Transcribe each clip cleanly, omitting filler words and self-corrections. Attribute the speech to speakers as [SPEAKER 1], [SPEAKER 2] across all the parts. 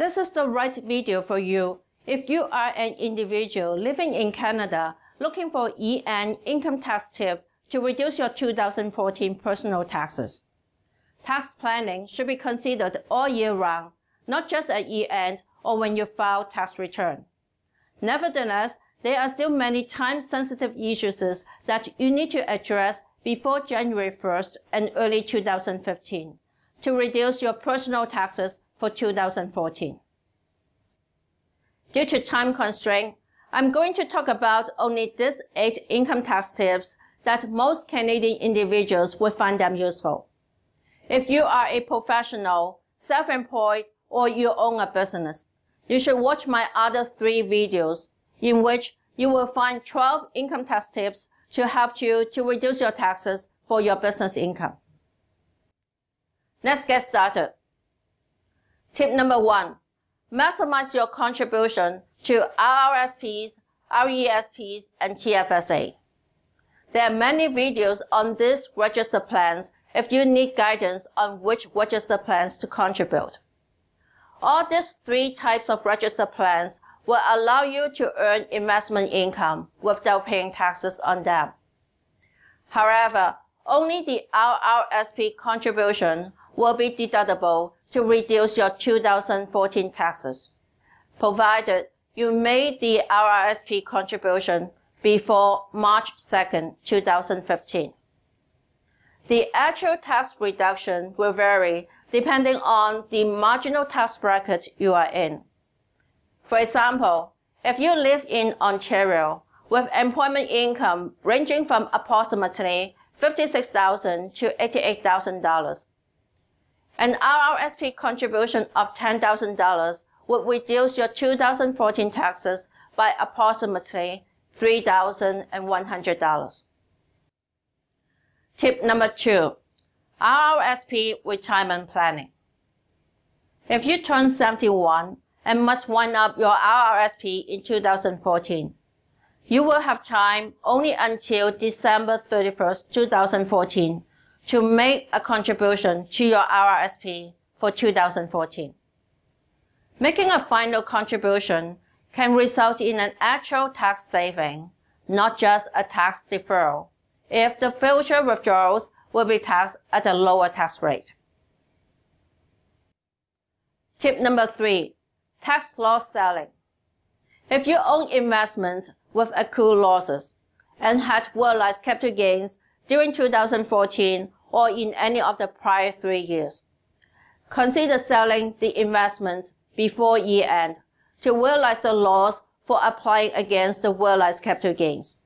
[SPEAKER 1] This is the right video for you if you are an individual living in Canada looking for year-end income tax tip to reduce your 2014 personal taxes. Tax planning should be considered all year round, not just at year-end or when you file tax return. Nevertheless, there are still many time-sensitive issues that you need to address before January 1st and early 2015 to reduce your personal taxes for 2014. Due to time constraint, I'm going to talk about only these 8 income tax tips that most Canadian individuals will find them useful. If you are a professional, self-employed, or you own a business, you should watch my other 3 videos in which you will find 12 income tax tips to help you to reduce your taxes for your business income. Let's get started. Tip number 1. Maximize your contribution to RRSPs, RESPs, and TFSA. There are many videos on these registered plans if you need guidance on which registered plans to contribute. All these 3 types of registered plans will allow you to earn investment income without paying taxes on them. However, only the RRSP contribution will be deductible to reduce your 2014 taxes, provided you made the RRSP contribution before March 2nd, 2015. The actual tax reduction will vary depending on the marginal tax bracket you are in. For example, if you live in Ontario with employment income ranging from approximately $56,000 to $88,000, an RRSP contribution of $10,000 would reduce your 2014 taxes by approximately $3,100. Tip number 2. RRSP retirement planning. If you turn 71 and must wind up your RRSP in 2014, you will have time only until December 31st, 2014 to make a contribution to your RRSP for 2014. Making a final contribution can result in an actual tax saving, not just a tax deferral, if the future withdrawals will be taxed at a lower tax rate. Tip number 3. Tax loss selling. If you own investments with accrued losses and had realized capital gains during 2014 or in any of the prior 3 years, consider selling the investment before year-end to realize the loss for applying against the realized capital gains.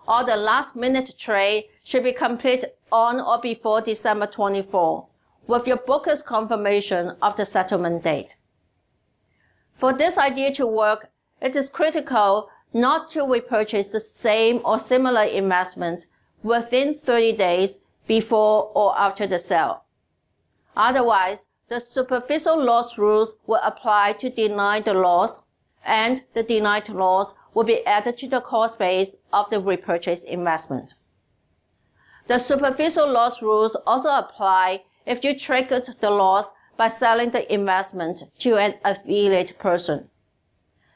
[SPEAKER 1] All the last-minute trade should be complete on or before December 24, with your broker's confirmation of the settlement date. For this idea to work, it is critical not to repurchase the same or similar investment within 30 days before or after the sale. Otherwise, the superficial loss rules will apply to deny the loss, and the denied loss will be added to the cost base of the repurchased investment. The superficial loss rules also apply if you triggered the loss by selling the investment to an affiliate person.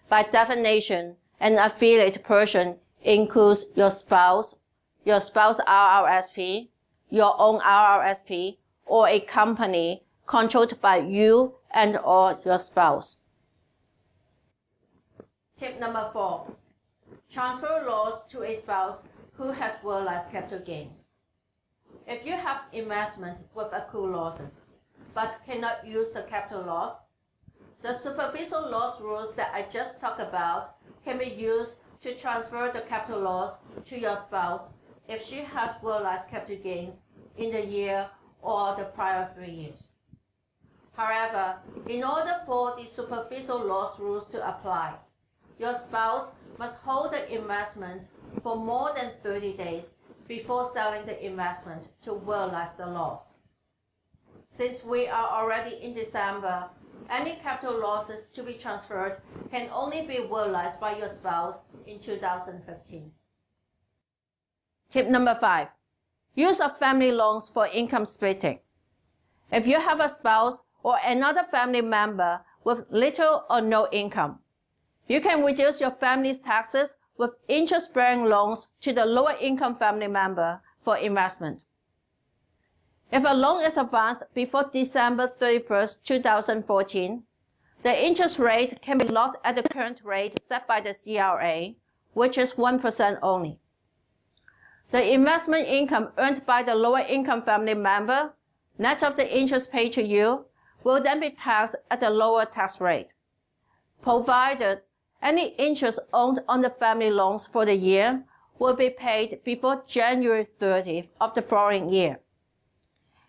[SPEAKER 1] By definition, an affiliate person includes your spouse RRSP, your own RRSP, or a company controlled by you and or your spouse. Tip number 4. Transfer loss to a spouse who has realized capital gains. If you have investments with accrued losses, but cannot use the capital loss, the superficial loss rules that I just talked about can be used to transfer the capital loss to your spouse if she has realized capital gains in the year or the prior 3 years. However, in order for the superficial loss rules to apply, your spouse must hold the investment for more than 30 days before selling the investment to realize the loss. Since we are already in December, any capital losses to be transferred can only be realized by your spouse in 2015. Tip number 5. Use of family loans for income splitting. If you have a spouse or another family member with little or no income. You can reduce your family's taxes with interest-bearing loans to the lower income family member for investment. If a loan is advanced before December 31st, 2014, the interest rate can be locked at the current rate set by the CRA, which is 1% only. The investment income earned by the lower income family member, net of the interest paid to you, will then be taxed at a lower tax rate, provided any interest earned on the family loans for the year will be paid before January 30th of the following year.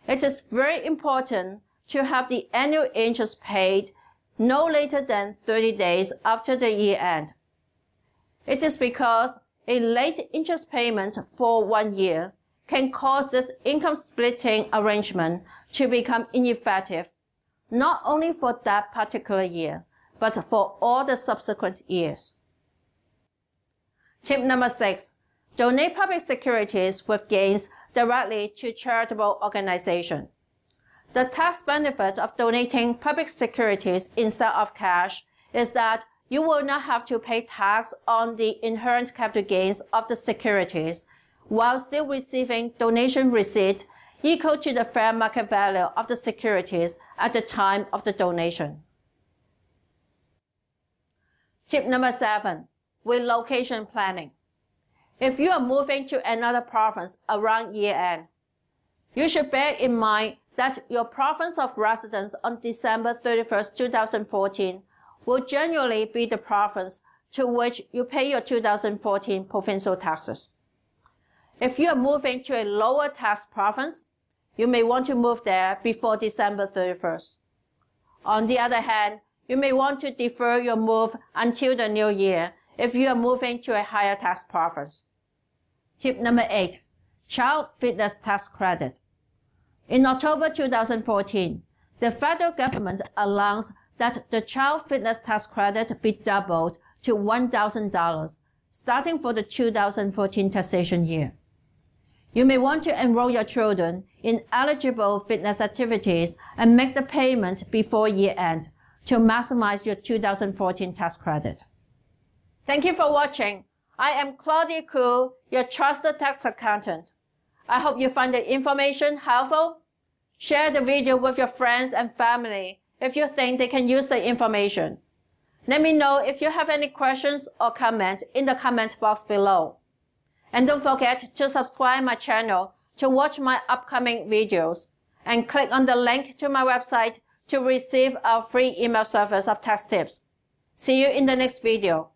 [SPEAKER 1] It is very important to have the annual interest paid no later than 30 days after the year end. It is because a late interest payment for 1 year can cause this income splitting arrangement to become ineffective, not only for that particular year, but for all the subsequent years. Tip number 6. Donate public securities with gains directly to charitable organizations. The tax benefit of donating public securities instead of cash is that you will not have to pay tax on the inherent capital gains of the securities while still receiving donation receipt equal to the fair market value of the securities at the time of the donation. Tip number 7. Relocation planning. If you are moving to another province around year-end, you should bear in mind that your province of residence on December 31st, 2014 will generally be the province to which you pay your 2014 provincial taxes. If you are moving to a lower tax province, you may want to move there before December 31st. On the other hand, you may want to defer your move until the new year if you are moving to a higher tax province. Tip number 8. Child Fitness Tax Credit. In October 2014, the federal government announced that the Child Fitness Tax Credit be doubled to $1,000 starting for the 2014 taxation year. You may want to enroll your children in eligible fitness activities and make the payment before year-end to maximize your 2014 tax credit. Thank you for watching. I am Claudia Koo, your trusted tax accountant. I hope you find the information helpful. Share the video with your friends and family if you think they can use the information. Let me know if you have any questions or comments in the comment box below. And don't forget to subscribe my channel to watch my upcoming videos and click on the link to my website to receive our free email service of tax tips. See you in the next video.